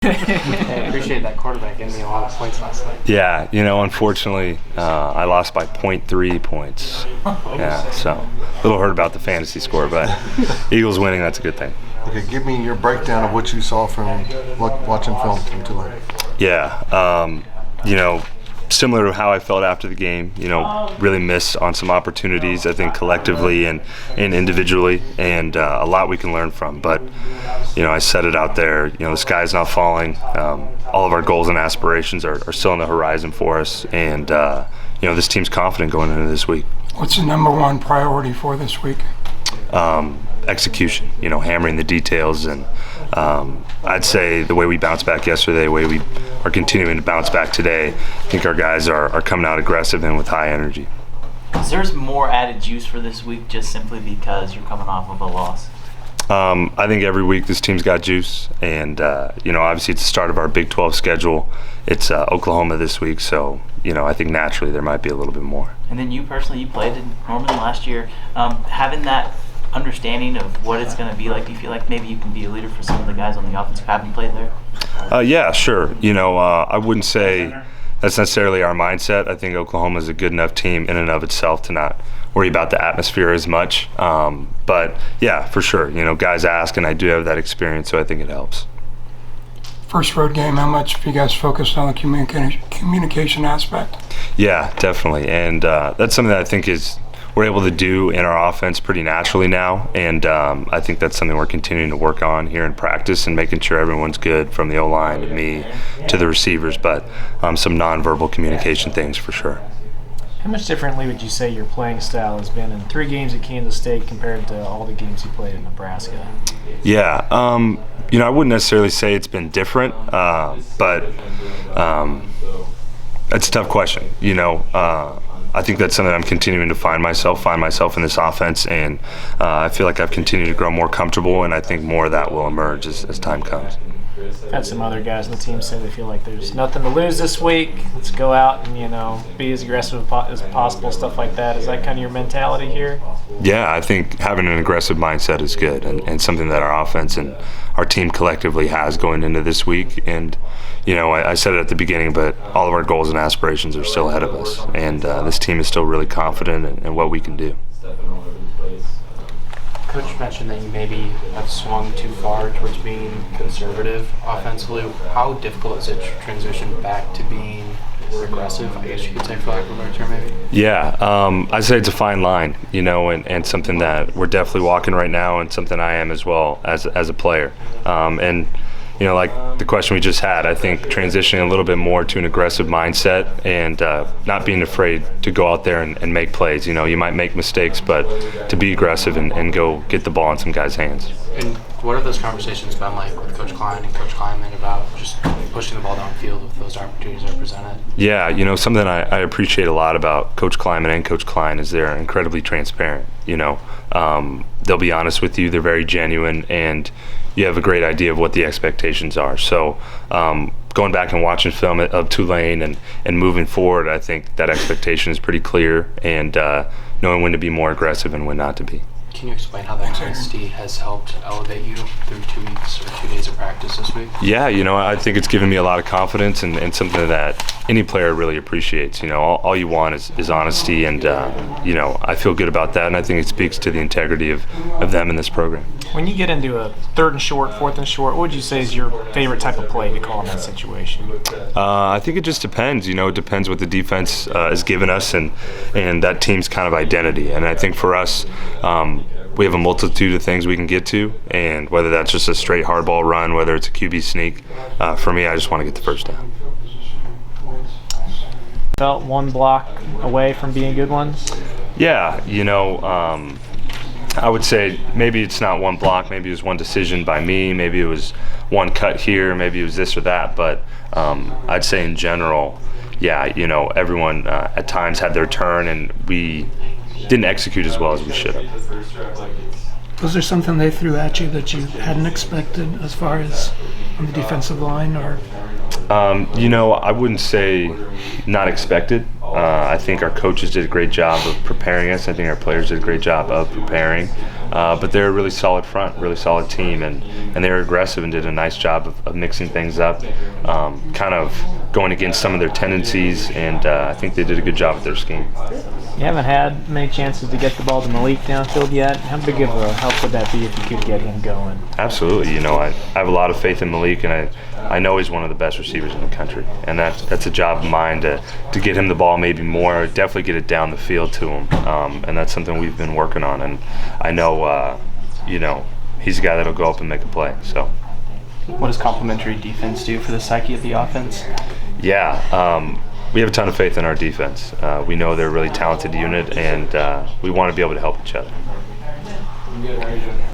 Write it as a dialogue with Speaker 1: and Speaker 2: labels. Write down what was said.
Speaker 1: I appreciate that quarterback getting me a lot of points last night.
Speaker 2: Yeah, unfortunately, I lost by 0.3 points. Yeah, so a little hurt about the fantasy score, but Eagles winning, that's a good thing.
Speaker 3: Okay, give me your breakdown of what you saw from watching film from Tulane.
Speaker 2: Yeah, similar to how I felt after the game, really missed on some opportunities, I think, collectively and individually, and a lot we can learn from. But, I said it out there, the sky's not falling. All of our goals and aspirations are still on the horizon for us, and, this team's confident going into this week.
Speaker 4: What's the number one priority for this week?
Speaker 2: Execution, hammering the details, and I'd say the way we bounced back yesterday, the way we are continuing to bounce back today, I think our guys are coming out aggressive and with high energy.
Speaker 5: Is there more added juice for this week just simply because you're coming off of a loss?
Speaker 2: I think every week this team's got juice, and obviously it's the start of our Big 12 schedule. It's Oklahoma this week, so I think naturally there might be a little bit more.
Speaker 5: And then you personally, you played in Norman last year. Having that understanding of what it's going to be like, do you feel like maybe you can be a leader for some of the guys on the offense who haven't played there?
Speaker 2: Yeah, sure. I wouldn't say that's necessarily our mindset. I think Oklahoma is a good enough team in and of itself to not worry about the atmosphere as much. But yeah, for sure. Guys ask, and I do have that experience, so I think it helps.
Speaker 4: First road game, how much have you guys focused on the communication aspect?
Speaker 2: Yeah, definitely. And that's something that I think we're able to do in our offense pretty naturally now, and I think that's something we're continuing to work on here in practice and making sure everyone's good, from the O-line to me to the receivers, but some nonverbal communication things for sure.
Speaker 1: How much differently would you say your playing style has been in 3 games at Kansas State compared to all the games you played in Nebraska?
Speaker 2: Yeah, I wouldn't necessarily say it's been different, but that's a tough question. I think that's something I'm continuing to find myself in this offense, and I feel like I've continued to grow more comfortable, and I think more of that will emerge as time comes.
Speaker 1: I've had some other guys on the team say they feel like there's nothing to lose this week. Let's go out and, be as aggressive as possible, stuff like that. Is that kind of your mentality here?
Speaker 2: Yeah, I think having an aggressive mindset is good, and something that our offense and our team collectively has going into this week. And, I said it at the beginning, but all of our goals and aspirations are still ahead of us. And this team is still really confident in what we can do.
Speaker 6: Coach mentioned that you maybe have swung too far towards being conservative offensively. How difficult is it to transition back to being aggressive, I guess you could say, for lack of a better term, maybe?
Speaker 2: Yeah, I'd say it's a fine line, and something that we're definitely walking right now, and something I am as well as a player. And like the question we just had, I think transitioning a little bit more to an aggressive mindset and not being afraid to go out there and make plays. You might make mistakes, but to be aggressive and go get the ball in some guys' hands.
Speaker 6: And what have those conversations been like with Coach Klein and Coach Kleinman about just pushing the ball downfield if those opportunities are presented?
Speaker 2: Yeah, something I appreciate a lot about Coach Kleinman and Coach Klein is they're incredibly transparent. They'll be honest with you. They're very genuine, and you have a great idea of what the expectations are. So going back and watching film of Tulane and moving forward, I think that expectation is pretty clear, and knowing when to be more aggressive and when not to be.
Speaker 6: Can you explain how that intensity has helped elevate you through 2 weeks or 2 days of practice this week?
Speaker 2: Yeah, I think it's given me a lot of confidence and something that any player really appreciates. All you want is honesty, and I feel good about that, and I think it speaks to the integrity of them in this program.
Speaker 1: When you get into a 3rd and short, 4th and short, what would you say is your favorite type of play to call in that situation?
Speaker 2: I think it just depends. It depends what the defense has given us and that team's kind of identity. And I think for us, we have a multitude of things we can get to, and whether that's just a straight hardball run, whether it's a QB sneak, for me, I just want to get the first down.
Speaker 1: Felt one block away from being good ones?
Speaker 2: Yeah, I would say maybe it's not one block, maybe it was one decision by me, maybe it was one cut here, maybe it was this or that, but I'd say in general, yeah, everyone at times had their turn, and we didn't execute as well as we should have.
Speaker 7: Was there something they threw at you that you hadn't expected as far as on the defensive line, or?
Speaker 2: I wouldn't say not expected. I think our coaches did a great job of preparing us. I think our players did a great job of preparing. but they're a really solid front, really solid team, and they were aggressive and did a nice job of mixing things up, kind of going against some of their tendencies, and I think they did a good job with their scheme.
Speaker 1: You haven't had many chances to get the ball to Malik downfield yet. How big of a help would that be if you could get him going?
Speaker 2: Absolutely. I have a lot of faith in Malik, and I know he's one of the best receivers in the country, and that's a job of mine to get him the ball maybe more, definitely get it down the field to him, and that's something we've been working on, and I know he's a guy that'll go up and make a play. So
Speaker 6: What does complementary defense do for the psyche of the offense?
Speaker 2: yeah, we have a ton of faith in our defense. We know they're a really talented unit, and we want to be able to help each other.